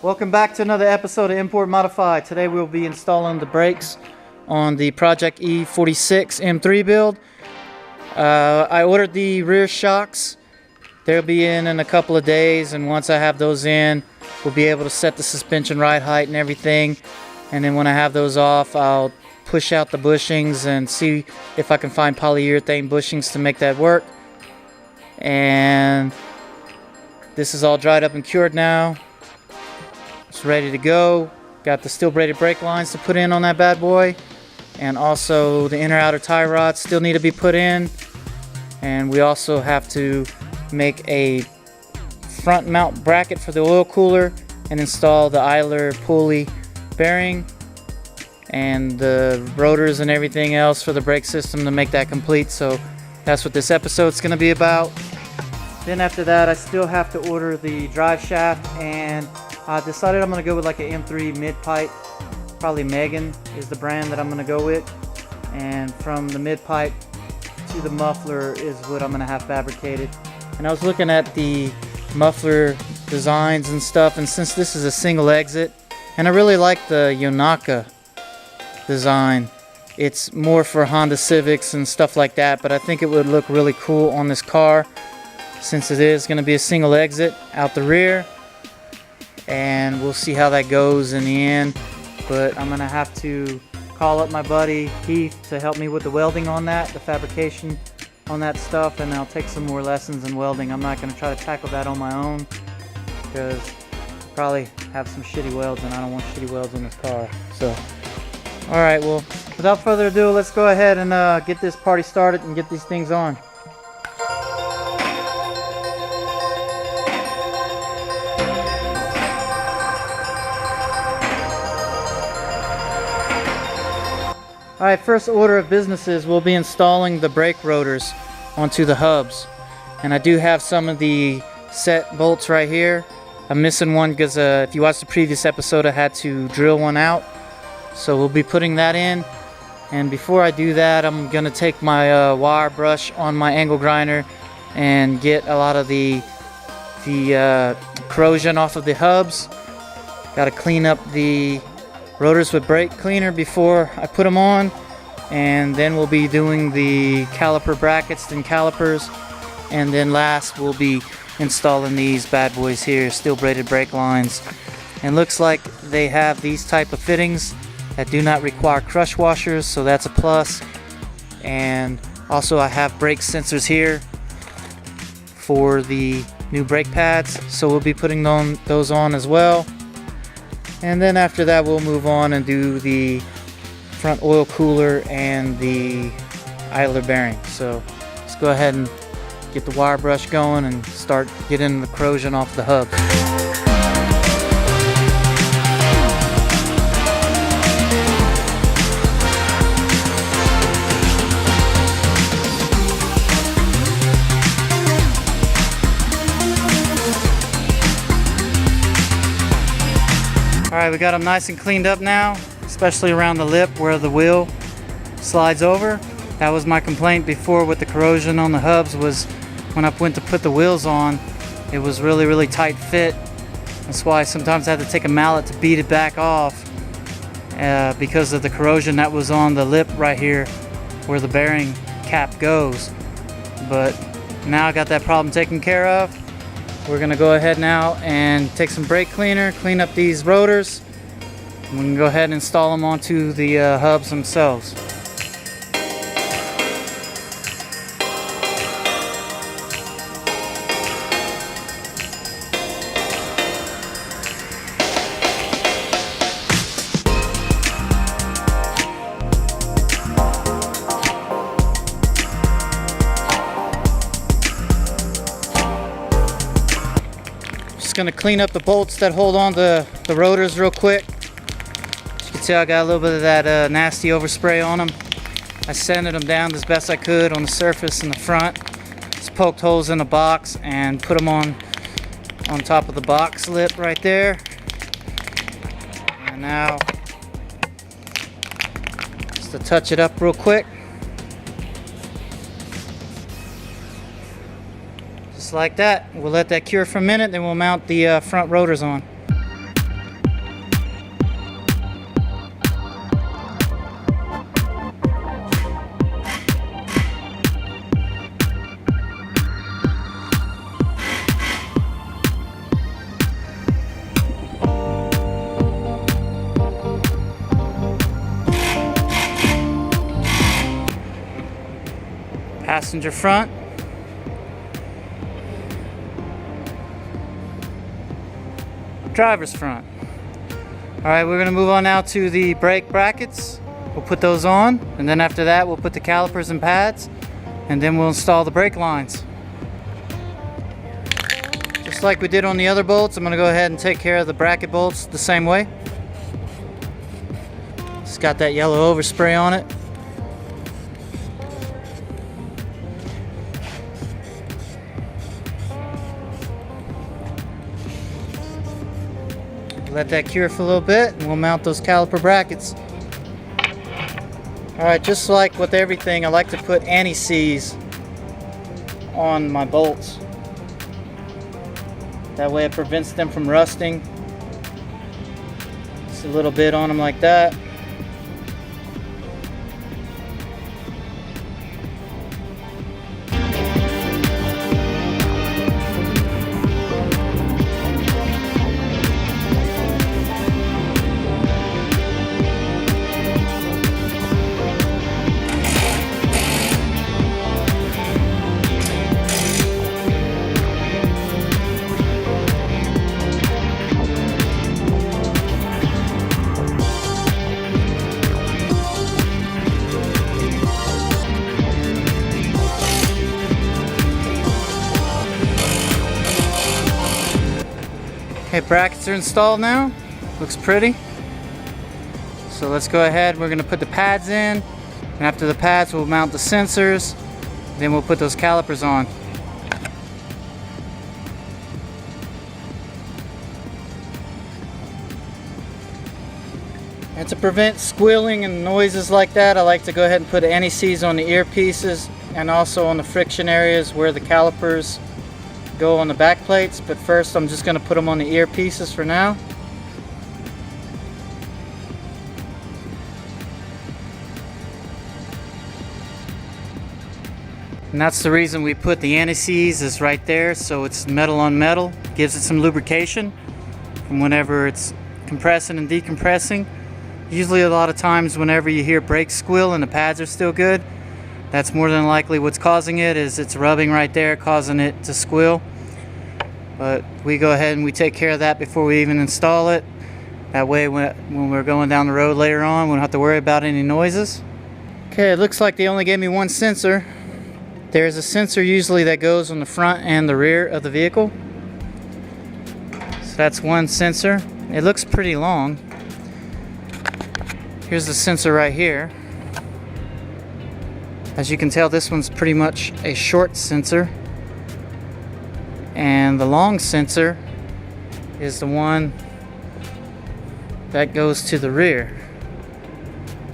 Welcome back to another episode of Import Modify. Today we'll be installing the brakes on the Project E46 M3 build. I ordered the rear shocks. They'll be in a couple of days, and once I have those in, we'll be able to set the suspension ride height and everything. And then when I have those off, I'll push out the bushings and see if I can find polyurethane bushings to make that work. And this is all dried up and cured now. It's ready to go. Got the steel braided brake lines to put in on that bad boy, and also the inner outer tie rods still need to be put in. And we also have to make a front mount bracket for the oil cooler and install the idler pulley bearing and the rotors and everything else for the brake system to make that complete. So that's what this episode's going to be about. Then after that, I still have to order the drive shaft, and I decided I'm going to go with like an M3 mid-pipe. Probably Megan is the brand that I'm going to go with. And from the mid-pipe to the muffler is what I'm going to have fabricated. And I was looking at the muffler designs and stuff, and since this is a single exit, and I really like the Yonaka design. It's more for Honda Civics and stuff like that, but I think it would look really cool on this car since it is going to be a single exit out the rear. And we'll see how that goes in the end, but I'm gonna have to call up my buddy Heath to help me with the welding on that, the fabrication on that stuff, and I'll take some more lessons in welding. I'm not gonna try to tackle that on my own because I'll probably have some shitty welds, and I don't want shitty welds in this car. So alright, well, without further ado, let's go ahead and get this party started and get these things on. Alright, first order of business is we'll be installing the brake rotors onto the hubs. And I do have some of the set bolts right here. I'm missing one because if you watched the previous episode, I had to drill one out. So we'll be putting that in. And before I do that, I'm going to take my wire brush on my angle grinder and get a lot of the corrosion off of the hubs. Got to clean up the rotors with brake cleaner before I put them on, and then we'll be doing the caliper brackets and calipers, and then last we'll be installing these bad boys here, steel braided brake lines. And looks like they have these type of fittings that do not require crush washers, so that's a plus. And also I have brake sensors here for the new brake pads, so we'll be putting those on as well. And then after that, we'll move on and do the front oil cooler and the idler bearing. So let's go ahead and get the wire brush going and start getting the corrosion off the hub. Alright, we got them nice and cleaned up now, especially around the lip where the wheel slides over. That was my complaint before with the corrosion on the hubs, was when I went to put the wheels on, it was really tight fit. That's why sometimes I had to take a mallet to beat it back off because of the corrosion that was on the lip right here where the bearing cap goes. But now I got that problem taken care of. We're going to go ahead now and take some brake cleaner, clean up these rotors, and we can go ahead and install them onto the hubs themselves. Just gonna clean up the bolts that hold on the rotors real quick. As you can see, I got a little bit of that nasty overspray on them. I sanded them down as best I could on the surface in the front. Just poked holes in the box and put them on top of the box lip right there. And now, just to touch it up real quick. Just like that. We'll let that cure for a minute, then we'll mount the front rotors on. passenger front. Driver's front. Alright, we're going to move on now to the brake brackets. We'll put those on, and then after that we'll put the calipers and pads, and then we'll install the brake lines. Just like we did on the other bolts, I'm going to go ahead and take care of the bracket bolts the same way. It's got that yellow overspray on it. Let that cure for a little bit and we'll mount those caliper brackets. Alright, just like with everything, I like to put anti-seize on my bolts. That way it prevents them from rusting. Just a little bit on them like that. Okay, brackets are installed now. Looks pretty. So let's go ahead. We're going to put the pads in. And after the pads, we'll mount the sensors. Then we'll put those calipers on. And to prevent squealing and noises like that, I like to go ahead and put anti-seize on the earpieces and also on the friction areas where the calipers go on the back plates, but first I'm just going to put them on the earpieces for now. And that's the reason we put the anti-seize is right there, so it's metal on metal. Gives it some lubrication from whenever it's compressing and decompressing. Usually a lot of times whenever you hear brakes squeal and the pads are still good, that's more than likely what's causing it, is it's rubbing right there causing it to squeal. But we go ahead and we take care of that before we even install it. That way when we're going down the road later on, we don't have to worry about any noises. Okay, it looks like they only gave me one sensor. There's a sensor usually that goes on the front and the rear of the vehicle. So that's one sensor. It looks pretty long. Here's the sensor right here. As you can tell, this one's pretty much a short sensor. And the long sensor is the one that goes to the rear.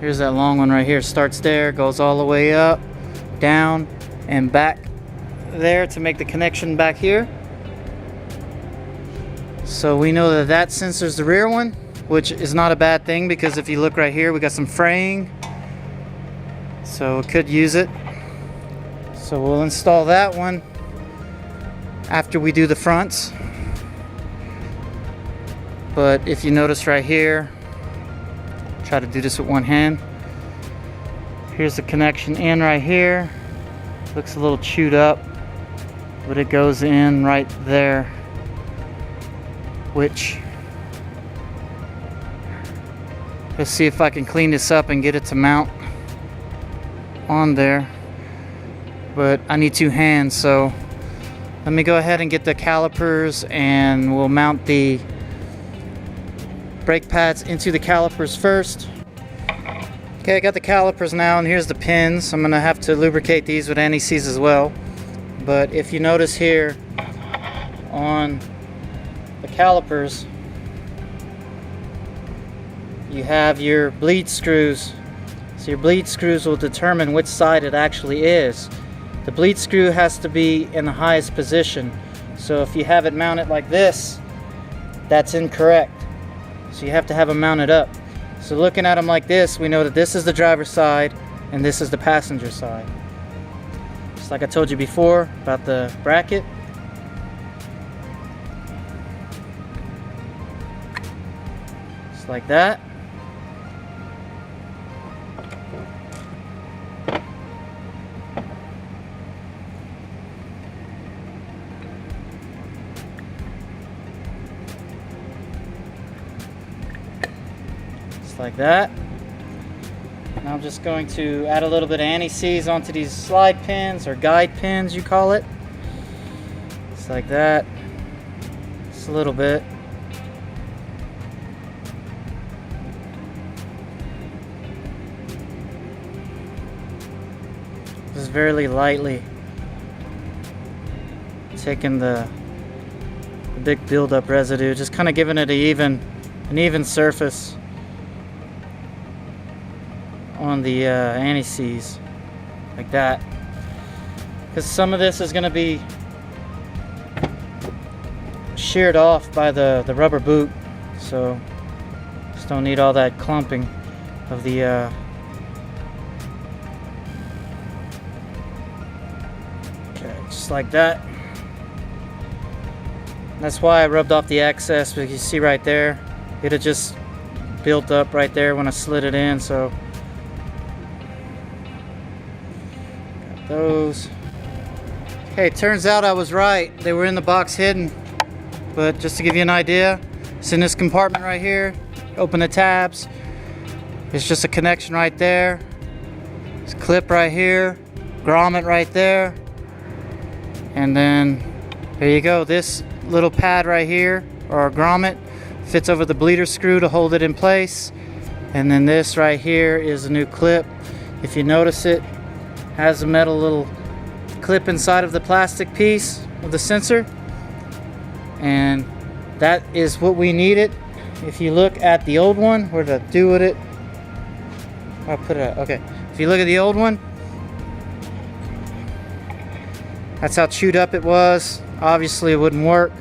Here's that long one right here. Starts there, goes all the way up, down, and back there to make the connection back here. So we know that that sensor is the rear one, which is not a bad thing because if you look right here, we got some fraying. So we could use it. So we'll install that one after we do the fronts. But if you notice right here, try to do this with one hand. Here's the connection in right here. Looks a little chewed up, but it goes in right there, which, let's see if I can clean this up and get it to mount on there. But I need two hands, so let me go ahead and get the calipers and we'll mount the brake pads into the calipers first. Okay, I got the calipers now and here's the pins. I'm gonna have to lubricate these with anti-seize as well. But if you notice here on the calipers, you have your bleed screws. So your bleed screws will determine which side it actually is. The bleed screw has to be in the highest position. So if you have it mounted like this, that's incorrect. So you have to have them mounted up. So looking at them like this, we know that this is the driver's side and this is the passenger side. Just like I told you before about the bracket. Just like that. Just like that. Now I'm just going to add a little bit of anti-seize onto these slide pins, or guide pins you call it. Just like that. Just a little bit. Just very lightly taking the big build-up residue, just kind of giving it an even surface on the anti-seize, like that. Because some of this is going to be sheared off by the rubber boot, so just don't need all that clumping of the okay, just like that. That's why I rubbed off the excess, because you see right there, it had just built up right there when I slid it in. So got those. Okay, turns out I was right. They were in the box hidden. But just to give you an idea, it's in this compartment right here. Open the tabs. It's just a connection right there. It's a clip right here. Grommet right there. And then there you go. This little pad right here, or a grommet, fits over the bleeder screw to hold it in place. And then this right here is a new clip. If you notice, it has a metal little clip inside of the plastic piece of the sensor, and that is what we needed. If you look at the old one, where did I do with it? I'll put it out. Okay, if you look at the old one, that's how chewed up it was. Obviously it wouldn't work,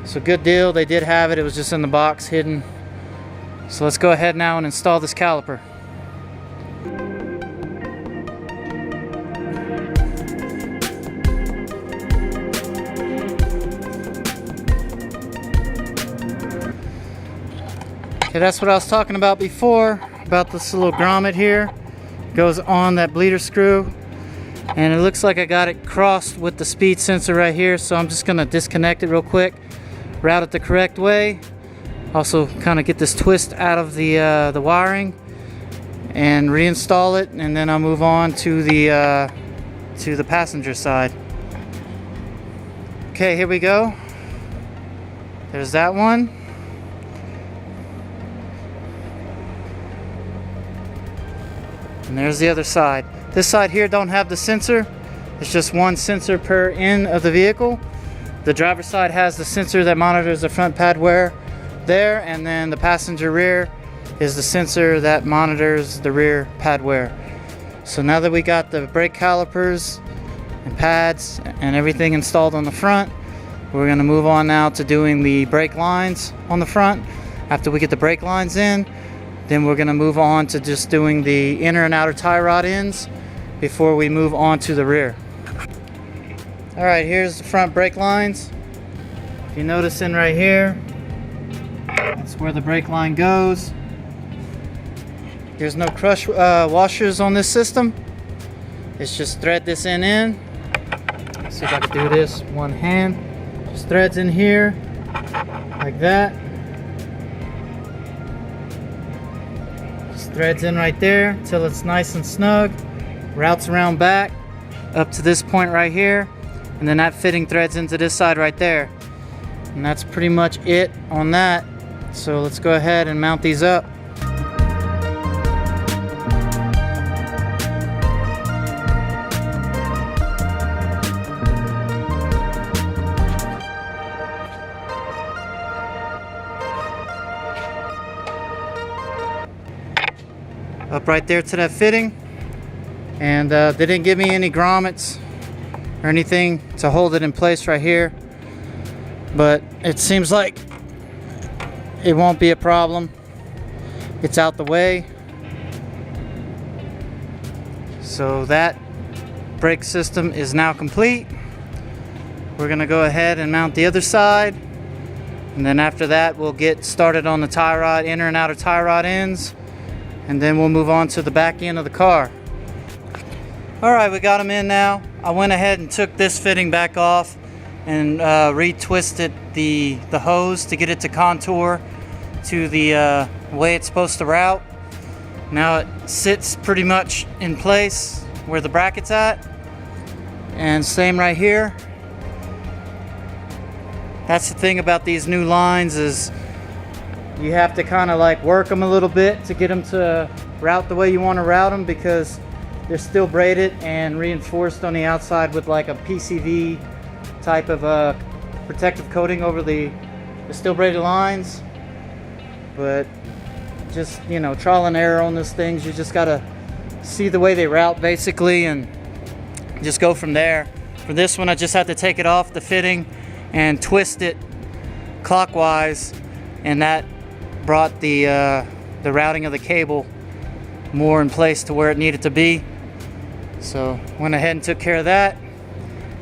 so good deal, they did have it. It was just in the box hidden. So let's go ahead now and install this caliper. Okay, that's what I was talking about before, about this little grommet here. Goes on that bleeder screw. And it looks like I got it crossed with the speed sensor right here, so I'm just gonna disconnect it real quick, route it the correct way, also kind of get this twist out of the wiring, and reinstall it, and then I'll move on to the passenger side. Okay, here we go. There's that one. And there's the other side. This side here don't have the sensor. It's just one sensor per end of the vehicle. The driver's side has the sensor that monitors the front pad wear there, and then the passenger rear is the sensor that monitors the rear pad wear. So now that we got the brake calipers and pads and everything installed on the front, we're going to move on now to doing the brake lines on the front. After we get the brake lines in, then we're going to move on to just doing the inner and outer tie rod ends before we move on to the rear. Alright, here's the front brake lines. If you notice in right here, that's where the brake line goes. There's no crush washers on this system. It's just thread this in. Let's see if I can do this one hand. Just threads in here like that. Just threads in right there until it's nice and snug. Routes around back up to this point right here, and then that fitting threads into this side right there, and that's pretty much it on that. So let's go ahead and mount these up. Up right there to that fitting. And they didn't give me any grommets or anything to hold it in place right here, but it seems like it won't be a problem. It's out the way. So that brake system is now complete. We're gonna go ahead and mount the other side, and then after that we'll get started on the tie rod, inner and outer tie rod ends, and then we'll move on to the back end of the car. Alright, we got them in now. I went ahead and took this fitting back off and retwisted the hose to get it to contour to the the way it's supposed to route. Now it sits pretty much in place where the bracket's at. And same right here. That's the thing about these new lines, is you have to kind of like work them a little bit to get them to route the way you want to route them, because they're still braided and reinforced on the outside with like a PCV type of protective coating over the steel braided lines. But just, you know, trial and error on those things. You just gotta see the way they route basically and just go from there. For this one, I just had to take it off the fitting and twist it clockwise, and that brought the routing of the cable more in place to where it needed to be. So went ahead and took care of that.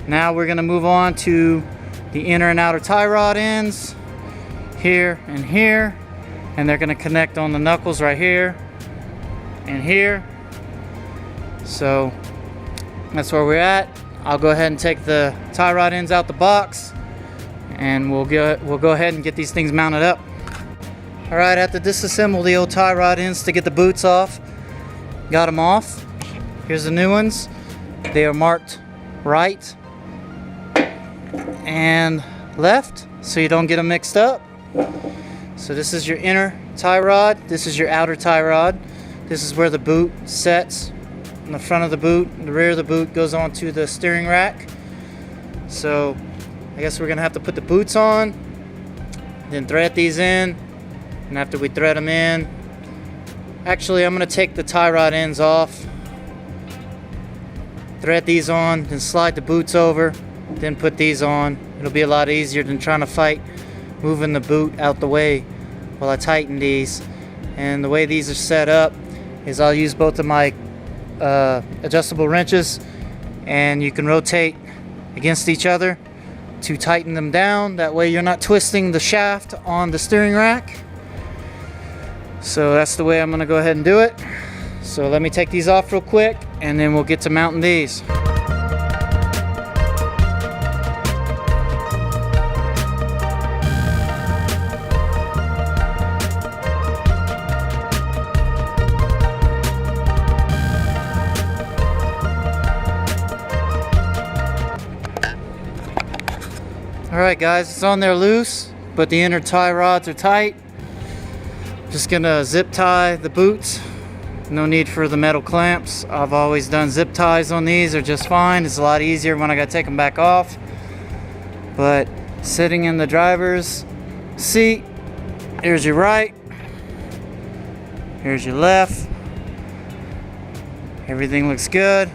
Now we're gonna move on to the inner and outer tie rod ends here and here, and they're gonna connect on the knuckles right here and here. So that's where we're at. I'll go ahead and take the tie rod ends out the box, and we'll go ahead and get these things mounted up. All right, I have to disassemble the old tie rod ends to get the boots off. Got them off. Here's the new ones. They are marked right and left, so you don't get them mixed up. So this is your inner tie rod. This is your outer tie rod. This is where the boot sets. In the front of the boot, the rear of the boot goes onto the steering rack. So I guess we're gonna have to put the boots on, then thread these in, and after we thread them in, actually I'm gonna take the tie rod ends off, thread these on, then slide the boots over, then put these on. It'll be a lot easier than trying to fight moving the boot out the way while I tighten these. And the way these are set up is I'll use both of my adjustable wrenches, and you can rotate against each other to tighten them down. That way you're not twisting the shaft on the steering rack. So that's the way I'm gonna go ahead and do it. So let me take these off real quick, and then we'll get to mounting these. Alright guys, it's on there loose, but the inner tie rods are tight. Just gonna zip tie the boots. No need for the metal clamps. I've always done zip ties on these. They're just fine. It's a lot easier when I gotta take them back off. But sitting in the driver's seat, here's your right, here's your left. Everything looks good.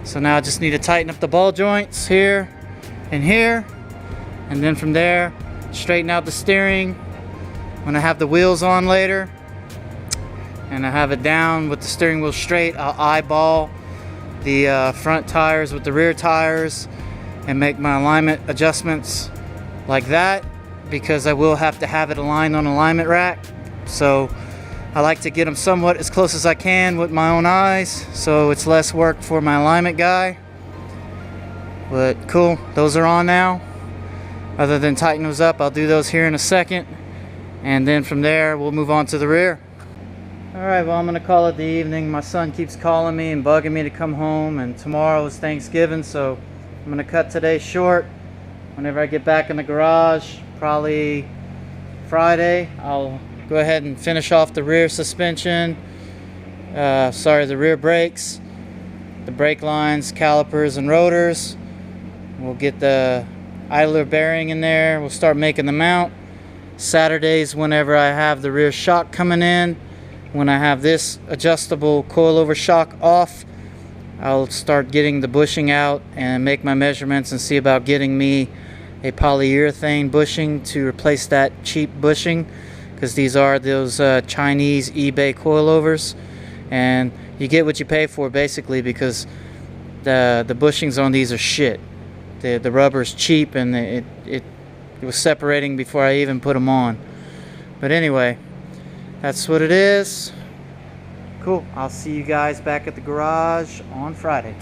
So now I just need to tighten up the ball joints here and here. And then from there, straighten out the steering when I have the wheels on later. And I have it down with the steering wheel straight. I'll eyeball the front tires with the rear tires and make my alignment adjustments like that, because I will have to have it aligned on an alignment rack. So I like to get them somewhat as close as I can with my own eyes, so it's less work for my alignment guy. But cool, those are on now. Other than tighten those up, I'll do those here in a second, and then from there we'll move on to the rear. Alright, well, I'm gonna call it the evening. My son keeps calling me and bugging me to come home, and tomorrow is Thanksgiving, so I'm gonna cut today short. Whenever I get back in the garage, probably Friday, I'll go ahead and finish off the rear suspension, the rear brakes, the brake lines, calipers, and rotors. We'll get the idler bearing in there. We'll start making the mount. Saturdays, whenever I have the rear shock coming in, when I have this adjustable coilover shock off, I'll start getting the bushing out and make my measurements and see about getting me a polyurethane bushing to replace that cheap bushing, because these are those Chinese eBay coilovers, and you get what you pay for basically, because the bushings on these are shit. The rubber's cheap, and it was separating before I even put them on. But anyway, that's what it is. Cool. I'll see you guys back at the garage on Friday.